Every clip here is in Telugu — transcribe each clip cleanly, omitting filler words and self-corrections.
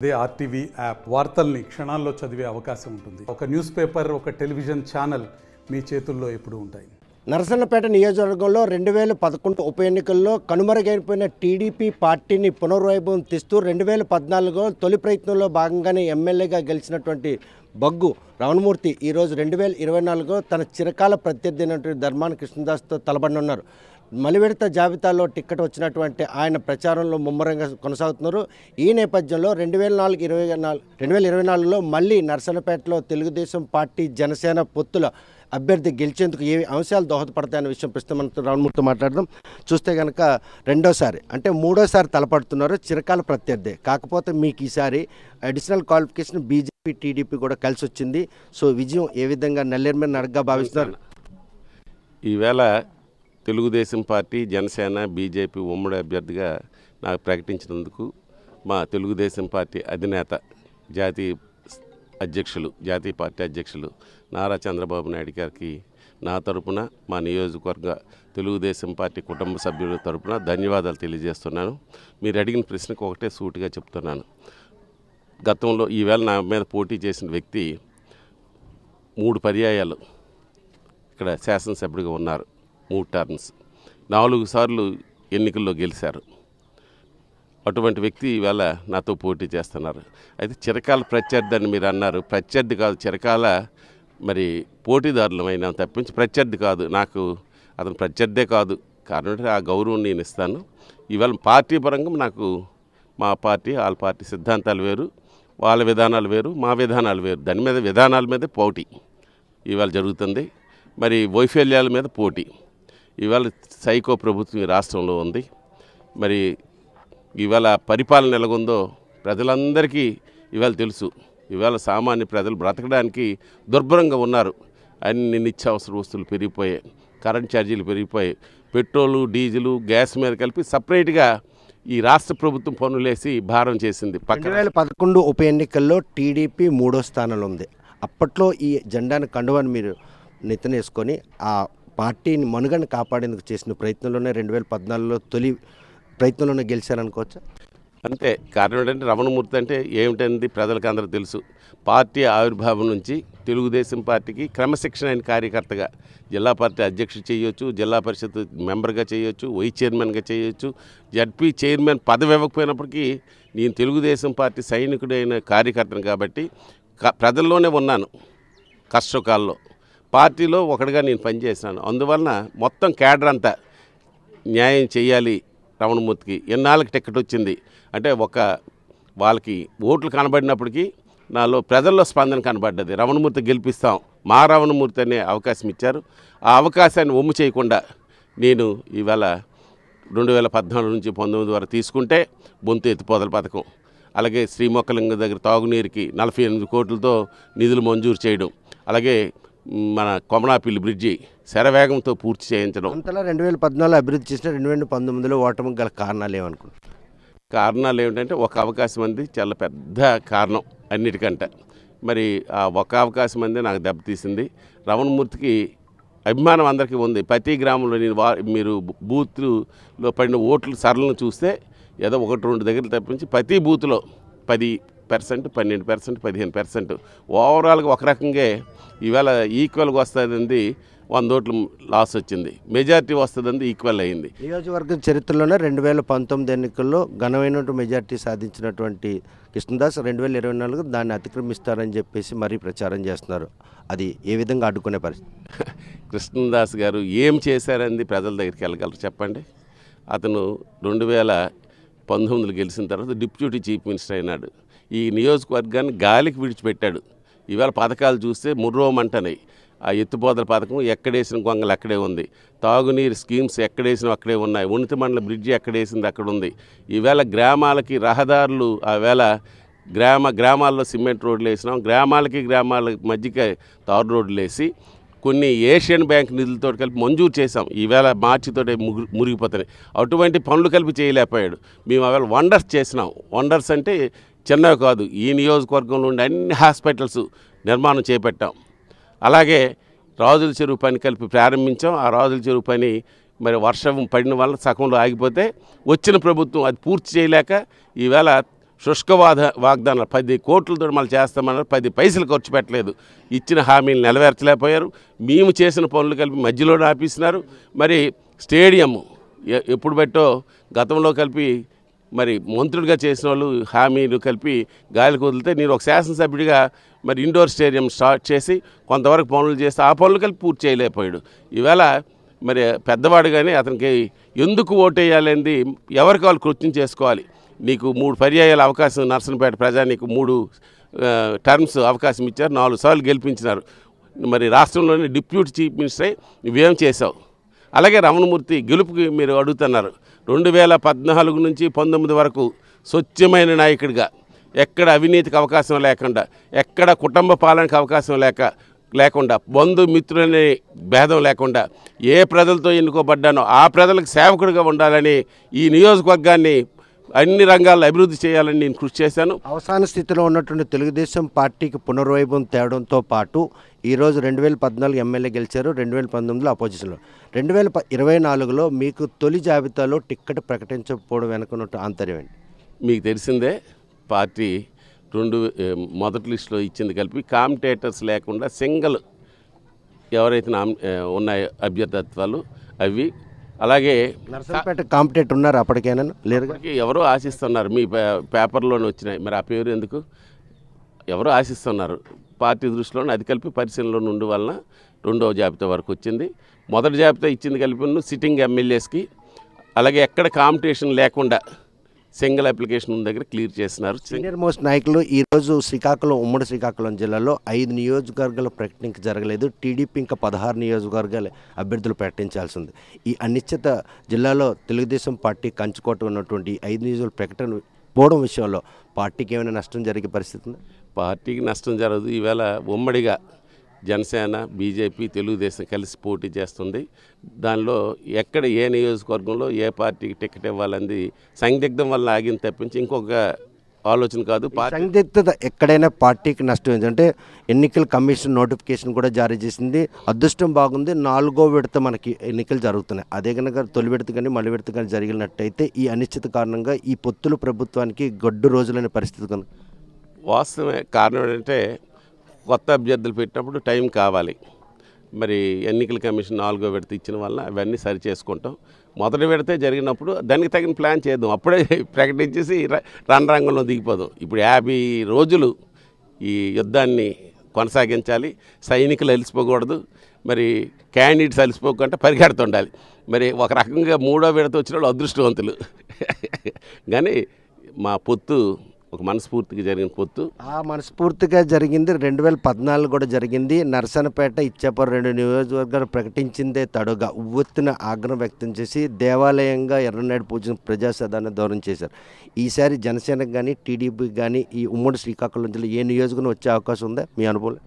అదే ఆర్టీవీ యాప్ వార్తల్ని క్షణాల్లో చదివే అవకాశం ఉంటుంది. ఒక న్యూస్ పేపర్, ఒక టెలివిజన్ ఛానల్ మీ చేతుల్లో ఎప్పుడూ ఉంటాయి. నరసన్నపేట నియోజకవర్గంలో 2011 ఉప ఎన్నికల్లో కనుమరుగైపోయిన టీడీపీ పార్టీని పునర్వైభవం తెస్తూ 2014 తొలి ప్రయత్నంలో భాగంగానే ఎమ్మెల్యేగా గెలిచినటువంటి బగ్గు రమణమూర్తి ఈరోజు 2024 తన చిరకాల ప్రత్యర్థి అయినటువంటి ధర్మాన కృష్ణదాస్తో తలబడనున్నారు. మలివిడత జాబితాలో టిక్కెట్ వచ్చినటువంటి ఆయన ప్రచారంలో ముమ్మరంగా కొనసాగుతున్నారు. ఈ నేపథ్యంలో 2024లో మళ్ళీ నరసన్నపేటలో తెలుగుదేశం పార్టీ జనసేన పొత్తుల అభ్యర్థి గెలిచేందుకు ఏ అంశాలు దోహదపడతాయనే విషయం ప్రస్తుతం మనతో రమణమూర్తితో మాట్లాడదాం. చూస్తే కనుక రెండోసారి అంటే మూడోసారి తలపడుతున్నారు, చిరకాల ప్రత్యర్థి. కాకపోతే మీకు ఈసారి అడిషనల్ క్వాలిఫికేషన్ బీజేపీ టీడీపీ కూడా కలిసి వచ్చింది. సో విజయం ఏ విధంగా నల్లేరు మీద నడగ్గా భావిస్తున్నారు? ఈవేళ తెలుగుదేశం పార్టీ జనసేన బీజేపీ ఉమ్మడి అభ్యర్థిగా నాకు ప్రకటించినందుకు మా తెలుగుదేశం పార్టీ అధినేత జాతీయ పార్టీ అధ్యక్షులు నారా చంద్రబాబు నాయుడు గారికి నా తరపున మా నియోజకవర్గ తెలుగుదేశం పార్టీ కుటుంబ సభ్యుల తరపున ధన్యవాదాలు తెలియజేస్తున్నాను. మీరు అడిగిన ప్రశ్నకు ఒకటే సూటిగా చెప్తున్నాను. గతంలో ఈవేళ నా మీద పోటీ చేసిన వ్యక్తి 3 పర్యాయాలు ఇక్కడ శాసనసభ్యుడిగా ఉన్నారు. 3 టర్మ్స్ 4 సార్లు ఎన్నికల్లో గెలిచారు. అటువంటి వ్యక్తి ఈవేళ నాతో పోటీ చేస్తున్నారు. అయితే చిరకాల ప్రత్యర్థి అని మీరు అన్నారు. ప్రత్యర్థి కాదు, చిరకాల మరి పోటీదారులమైన తప్పించి ప్రత్యర్థి కాదు. నాకు అతను ప్రత్యర్థే కాదు. కారణం ఆ గౌరవం నేను ఇస్తాను. ఈవేళ పార్టీ పరంగా నాకు మా పార్టీ వాళ్ళ పార్టీ సిద్ధాంతాలు వేరు, వాళ్ళ విధానాలు వేరు, మా విధానాలు వేరు. దాని మీద విధానాల మీద పోటీ ఈవేళ జరుగుతుంది. మరి వైఫల్యాల మీద పోటీ. ఈవేళ సైకో ప్రభుత్వం ఈ రాష్ట్రంలో ఉంది. మరి ఈవేళ పరిపాలన ఎలాగుందో ప్రజలందరికీ ఈవేళ తెలుసు. ఈవేళ సామాన్య ప్రజలు బ్రతకడానికి దుర్భరంగా ఉన్నారు. అన్ని నిత్యావసర వస్తువులు పెరిగిపోయాయి, కరెంట్ ఛార్జీలు పెరిగిపోయాయి, పెట్రోలు డీజిలు గ్యాస్ మీద కలిపి సపరేట్గా ఈ రాష్ట్ర ప్రభుత్వం పనులేసి భారం చేసింది. 2011 ఉప ఎన్నికల్లో టీడీపీ 3వ స్థానంలో ఉంది. అప్పట్లో ఈ జెండాను కండువాని మీరు నెత్తనేసుకొని ఆ పార్టీని మనుగడను కాపాడేందుకు చేసిన ప్రయత్నంలోనే 2014లో తొలి ప్రయత్నంలోనే గెలిచారనుకోవచ్చా? అంతే. కారణం ఏంటంటే రమణమూర్తి అంటే ఏమిటంది ప్రజలకు అందరూ తెలుసు. పార్టీ ఆవిర్భావం నుంచి తెలుగుదేశం పార్టీకి క్రమశిక్షణ అయిన కార్యకర్తగా జిల్లా పార్టీ అధ్యక్షుడు చేయొచ్చు, జిల్లా పరిషత్ మెంబర్గా చేయొచ్చు, వైస్ చైర్మన్గా చేయొచ్చు, జడ్పీ చైర్మన్ పదవి ఇవ్వకపోయినప్పటికీ నేను తెలుగుదేశం పార్టీ సైనికుడైన కార్యకర్తను కాబట్టి ప్రజల్లోనే ఉన్నాను. కష్టకాల్లో పార్టీలో ఒకటిగా నేను పనిచేసినాను. అందువలన మొత్తం క్యాడర్ అంతా న్యాయం చేయాలి. రమణమూర్తికి ఎన్నాళ్ళకి టికెట్ వచ్చింది అంటే వాళ్ళకి ఓట్లు కనబడినప్పటికీ నాలో ప్రజల్లో స్పందన కనబడ్డది. రమణమూర్తి గెలిపిస్తాం, మా రమణమూర్తి అనే అవకాశం ఇచ్చారు. ఆ అవకాశాన్ని ఒమ్ము చేయకుండా నేను ఈవేళ 2014 నుంచి 19 వరకు తీసుకుంటే బొంతు ఎత్తిపోతల పథకం, అలాగే శ్రీమొక్కలింగ దగ్గర తాగునీరుకి 48 కోట్లతో నిధులు మంజూరు చేయడం, అలాగే మన కొమనాపిల్లి బ్రిడ్జి శరవేగంతో పూర్తి చేయించడం. అంతలా 2014 అభివృద్ధి చేసిన 2019లో ఓటమికి గల కారణాలు ఏమనుకుంటున్నారు? కారణాలు ఏమిటంటే ఒక అవకాశం అంది చాలా పెద్ద కారణం అన్నిటికంటే. మరి ఆ ఒక అవకాశం అంది నాకు దెబ్బతీసింది. రమణమూర్తికి అభిమానం అందరికీ ఉంది. ప్రతి గ్రామంలో మీరు బూత్లో పడిన ఓట్ల సరళను చూస్తే ఏదో 1-2 దగ్గర తప్పించి ప్రతి బూత్లో 10%, 12%, 15% ఓవరాల్గా ఒక రకంగా ఈవేళ ఈక్వల్గా వస్తుందండి. 100 ఓట్లు లాస్ వచ్చింది, మెజార్టీ వస్తుందండి ఈక్వల్ అయింది. నియోజకవర్గం చరిత్రలోనే 2019 ఎన్నికల్లో ఘనమైన మెజార్టీ సాధించినటువంటి కృష్ణదాస్ 2024 దాన్ని అతిక్రమిస్తారని చెప్పేసి మరీ ప్రచారం చేస్తున్నారు. అది ఏ విధంగా అడ్డుకునే పరిస్థితి? కృష్ణదాస్ గారు ఏం చేశారండి ప్రజల దగ్గరికి వెళ్ళగలరు చెప్పండి? అతను 2019 గెలిచిన తర్వాత డిప్యూటీ చీఫ్ మినిస్టర్ అయినాడు. ఈ నియోజకవర్గాన్ని గాలికి విడిచిపెట్టాడు. ఈవేళ పథకాలు చూస్తే ముర్రోమంటనాయి. ఆ ఎత్తిపోతల పథకం ఎక్కడేసిన గొంగలు అక్కడే ఉంది, తాగునీరు స్కీమ్స్ ఎక్కడేసినా అక్కడే ఉన్నాయి, ఉన్నతి మండల బ్రిడ్జి ఎక్కడేసింది అక్కడ ఉంది. ఈవేళ గ్రామాలకి రహదారులు ఆవేళ గ్రామాల్లో సిమెంట్ రోడ్లు వేసినాం, గ్రామాల మధ్యకి తారు రోడ్లు వేసి కొన్ని ఏషియన్ బ్యాంక్ నిధులతో కలిపి మంజూరు చేసాం. ఈవేళ మార్చితో మురిగిపోతున్నాయి. అటువంటి పనులు కలిపి చేయలేకపోయాడు. మేము ఆవేళ వండర్స్ చేసినాం. వండర్స్ అంటే చిన్నవి కాదు. ఈ నియోజకవర్గంలో ఉండే అన్ని హాస్పిటల్స్ నిర్మాణం చేపట్టాం. అలాగే రాజుల చెరువు పని కలిపి ప్రారంభించాం. ఆ రాజుల చెరువు పని మరి వర్షం పడిన వల్ల సగంలో ఆగిపోతే వచ్చిన ప్రభుత్వం అది పూర్తి చేయలేక ఈవేళ వాగ్దానాలు 10 కోట్లతో మళ్ళీ చేస్తామన్నారు, 10 పైసలు ఖర్చు పెట్టలేదు. ఇచ్చిన హామీలు నెరవేర్చలేకపోయారు. మేము చేసిన పనులు కలిపి మధ్యలో ఆపేసినారు. మరి స్టేడియం ఎప్పుడు పెట్టో గతంలో కలిపి మరి మంత్రులుగా చేసిన వాళ్ళు హామీలు కలిపి గాలికి వదిలితే నేను ఒక శాసనసభ్యుడిగా మరి ఇండోర్ స్టేడియం స్టార్ట్ చేసి కొంతవరకు పనులు చేస్తే ఆ పనులు కలిపి పూర్తి చేయలేకపోయాడు. ఈవేళ మరి పెద్దవాడు కానీ అతనికి ఎందుకు ఓటేయాలనేది ఎవరికి వాళ్ళు కృత్యం చేసుకోవాలి. నీకు 3 పర్యాయాల అవకాశం నర్సంపేట ప్రజా నీకు 3 టర్మ్స్ అవకాశం ఇచ్చారు, 4 సార్లు గెలిపించినారు. మరి రాష్ట్రంలోని డిప్యూటీ చీఫ్ మినిస్టరే నువ్వేం చేసావు? అలాగే రమణమూర్తి గెలుపుకి మీరు అడుగుతున్నారు. 2014 నుంచి 19 వరకు స్వచ్ఛమైన నాయకుడిగా ఎక్కడ అవినీతికి అవకాశం లేకుండా, ఎక్కడ కుటుంబ పాలనకు అవకాశం లేకుండా, బంధుమిత్రులనే భేదం లేకుండా ఏ ప్రజలతో ఎన్నుకోబడ్డానో ఆ ప్రజలకు సేవకుడిగా ఉండాలని ఈ నియోజకవర్గాన్ని అన్ని రంగాల్లో అభివృద్ధి చేయాలని నేను కృషి చేశాను. అవసాన స్థితిలో ఉన్నటువంటి తెలుగుదేశం పార్టీకి పునర్వైభవం తేవడంతో పాటు ఈరోజు 2014 ఎమ్మెల్యే గెలిచారు, 2019లో అపోజిషన్లో, 2024లో మీకు తొలి జాబితాలో టిక్కెట్ ప్రకటించకపోవడం వెనుకున్నట్టు ఆంతర్యం ఏంటి? మీకు తెలిసిందే, పార్టీ మొదటి లిస్టులో ఇచ్చింది కలిపి కాంపిటేటర్స్ లేకుండా సింగిల్ ఎవరైతే ఉన్నాయో అభ్యర్థిత్వాలు అవి. అలాగే నర్సంపేట కాంపిటేటర్ ఉన్నారు అప్పటికైనా లేరు, ఎవరో ఆశిస్తున్నారు. మీ పేపర్లోనే వచ్చినాయి, మరి ఆ పేరు ఎందుకు? ఎవరో ఆశిస్తున్నారు. పార్టీ దృష్టిలోనే అది కలిపి పరిశీలనలో నుండి వలన 2వ జాబితా వరకు వచ్చింది. మొదటి జాబితా ఇచ్చింది కలిపి సిట్టింగ్ ఎమ్మెల్యేస్కి. అలాగే ఎక్కడ కాంపిటీషన్ లేకుండా సింగిల్ అప్లికేషన్ ఉన్న దగ్గర క్లియర్ చేస్తున్నారు. సీనియర్ మోస్ట్ నాయకులు ఈరోజు ఉమ్మడి శ్రీకాకుళం జిల్లాలో 5 నియోజకవర్గాలు ప్రకటించ జరగలేదు. టీడీపీ ఇంకా 16 నియోజకవర్గాలు అభ్యర్థులు ప్రకటించాల్సి ఉంది. ఈ అనిశ్చిత జిల్లాలో తెలుగుదేశం పార్టీ కంచుకోట ఉన్నటువంటి 5 నియోజకవర్గాల ప్రకటన పోవడం విషయంలో పార్టీకి ఏమైనా నష్టం జరిగే పరిస్థితి ఉందా? పార్టీకి నష్టం జరగదు. ఈవేళ ఉమ్మడిగా జనసేన, బీజేపీ, తెలుగుదేశం కలిసి పోటీ చేస్తుంది. దానిలో ఎక్కడ ఏ నియోజకవర్గంలో ఏ పార్టీకి టికెట్ ఇవ్వాలని సందిగ్ధం వల్ల ఆగింది తప్పించి ఇంకొక ఆలోచన కాదు. సందిగ్ధత ఎక్కడైనా పార్టీకి నష్టం ఏంటంటే ఎన్నికల కమిషన్ నోటిఫికేషన్ కూడా జారీ చేసింది. అదృష్టం బాగుంది, 4వ విడత మనకి ఎన్నికలు జరుగుతున్నాయి. అదే కనుక తొలి విడత కానీ మళ్ళీ విడత కానీ జరిగినట్టయితే ఈ అనిశ్చిత కారణంగా ఈ పొత్తుల ప్రభుత్వానికి గడ్డు రోజులైన పరిస్థితి కనుక వాస్తవమే. కారణం ఏంటంటే కొత్త అభ్యర్థులు పెట్టినప్పుడు టైం కావాలి. మరి ఎన్నికల కమిషన్ 4వ విడత ఇచ్చిన వల్ల అవన్నీ సరి చేసుకుంటాం. మొదటి విడతే జరిగినప్పుడు దానికి తగిన ప్లాన్ చేద్దాం. అప్పుడే ప్రకటించేసి రణరంగంలో దిగిపోదాం. ఇప్పుడు 50 రోజులు ఈ యుద్ధాన్ని కొనసాగించాలి. సైనికులు అలిసిపోకూడదు, మరి క్యాండిడేట్స్ అలిసిపోకుండా పరిగెడుతుండాలి. మరి ఒక రకంగా 3వ విడత వచ్చిన వాళ్ళు అదృష్టవంతులు. కానీ మా పొత్తు ఒక మనస్ఫూర్తిగా జరిగిన పొత్తు. ఆ మనస్ఫూర్తిగా జరిగింది. 2014 కూడా జరిగింది. నర్సనపేట, ఇచ్చాపురం 2 నియోజకవర్గాలు ప్రకటించిందే తడుగా ఉవ్వెత్తున ఆగ్రహం వ్యక్తం చేసి దేవాలయంగా ఎర్రనాయుడు పూజను ప్రజాసదాన్ని దూరం చేశారు. ఈసారి జనసేనకు కానీ టీడీపీకి కానీ ఈ ఉమ్మడి శ్రీకాకుళం జిల్లా ఏ నియోజకవర్గం వచ్చే అవకాశం ఉందా మీ అనుభవం?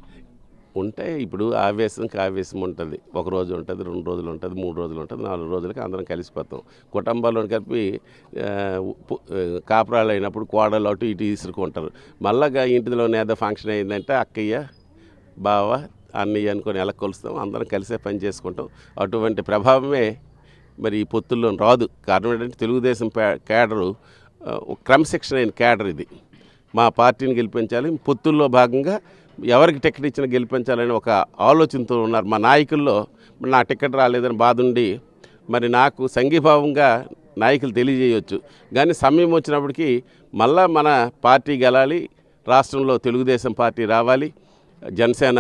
ఉంటాయి. ఇప్పుడు ఆవేశం ఉంటుంది. 1 రోజు ఉంటుంది, 2 రోజులు ఉంటుంది, 3 రోజులు ఉంటుంది, 4 రోజులకి అందరం కలిసిపోతాం. కుటుంబాల్లో కలిపి కాపురాలు అయినప్పుడు కోడలు అటు ఇటు తీసుకుంటారు. మళ్ళా ఇంటిలో ఏదో ఫంక్షన్ అయిందంటే అక్కయ్య, బావ, అన్నయ్య అనుకొని ఎలా కొలుస్తాం, అందరం కలిసే పని చేసుకుంటాం. అటువంటి ప్రభావమే మరి ఈ పొత్తుల్లో రాదు. కారణం ఏంటంటే తెలుగుదేశం క్యాడరు క్రమశిక్షణ అయిన క్యాడర్ ఇది. మా పార్టీని గెలిపించాలి, పొత్తుల్లో భాగంగా ఎవరికి టికెట్ ఇచ్చినా గెలిపించాలని ఒక ఆలోచనతో ఉన్నారు. మా నాయకుల్లో నా టికెట్ రాలేదని బాధ ఉండి మరి నాకు సంఘీభావంగా నాయకులు తెలియజేయవచ్చు. కానీ సమయం వచ్చినప్పటికీ మళ్ళా మన పార్టీ గెలాలి, రాష్ట్రంలో తెలుగుదేశం పార్టీ రావాలి, జనసేన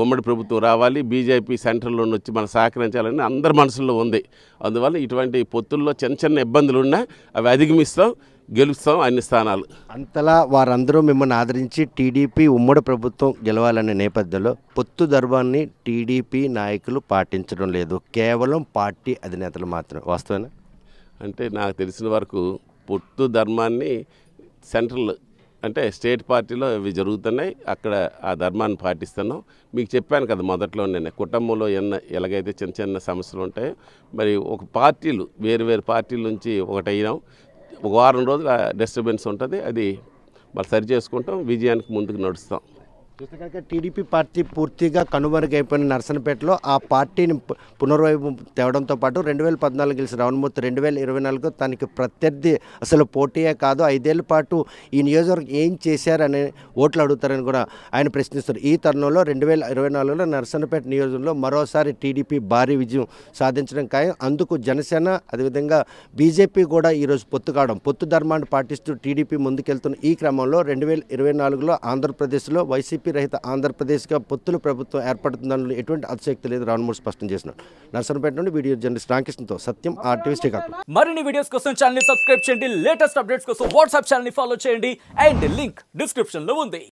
ఉమ్మడి ప్రభుత్వం రావాలి, బీజేపీ సెంట్రల్లో వచ్చి మనం సహకరించాలని అందరి మనసుల్లో ఉంది. అందువల్ల ఇటువంటి పొత్తుల్లో చిన్న ఇబ్బందులు ఉన్నా అవి అధిగమిస్తాం, గెలుస్తాం అన్ని స్థానాలు. అంతలా వారందరూ మిమ్మల్ని ఆదరించి టీడీపీ ఉమ్మడి ప్రభుత్వం గెలవాలనే నేపథ్యంలో పొత్తు ధర్మాన్ని టీడీపీ నాయకులు పాటించడం లేదు, కేవలం పార్టీ అధినేతలు మాత్రమే. వాస్తవేనా? అంటే నాకు తెలిసిన వరకు పొత్తు ధర్మాన్ని సెంట్రల్ అంటే స్టేట్ పార్టీలో ఇవి జరుగుతున్నాయి, అక్కడ ఆ ధర్మాన్ని పాటిస్తున్నాం. మీకు చెప్పాను కదా మొదట్లో, నేను కుటుంబంలో ఎలాగైతే చిన్న సమస్యలు ఉంటాయో మరి ఒక పార్టీలు వేరు పార్టీల నుంచి ఒకటైనాం. ఒక వారం రోజుల డిస్టర్బెన్స్ ఉంటుంది, అది మరి సరి చేసుకుంటాం, విజయానికి ముందుకు నడుస్తాం. చూస్తే కనుక టీడీపీ పార్టీ పూర్తిగా కనుమరుగైపోయిన నర్సనపేటలో ఆ పార్టీని పునర్వైభవం తేవడంతో పాటు 2014 గెలిచిన రావణమూర్తి 2024 తనకి ప్రత్యర్థి అసలు పోటీయే కాదు, 5 ఏళ్ల పాటు ఈ నియోజకవర్గం ఏం చేశారని ఓట్లు అడుగుతారని కూడా ఆయన ప్రశ్నిస్తారు. ఈ తరుణంలో 2024లో నర్సనపేట నియోజకవర్గంలో మరోసారి టీడీపీ భారీ విజయం సాధించడం ఖాయం. అందుకు జనసేన అదేవిధంగా బీజేపీ కూడా ఈరోజు పొత్తు కావడం, పొత్తు ధర్మాన్ని పాటిస్తూ టీడీపీ ముందుకెళ్తున్న ఈ క్రమంలో 2024లో ఆంధ్రప్రదేశ్లో వైసీపీ రహిత ఆంధ్రప్రదేశ్గా పొత్తుల ప్రభుత్వం ఏర్పడుతుందని ఎటువంటి అతిశక్తి లేదు రావణమూర్తి స్పష్టం చేసినారు. నర్సనపేట నుండి వీడియో జర్నలిస్ట్ రామకృష్ణతో సత్యం, RTV శ్రీకాకుళం. మరిన్ని వీడియోస్ కోసం ఛానల్ ని సబ్స్క్రైబ్ చేయండి, లేటెస్ట్ అప్డేట్స్ కోసం వాట్సాప్ ఛానల్ ని ఫాలో చేయండి అండ్ లింక్ డిస్క్రిప్షన్ లో ఉంది.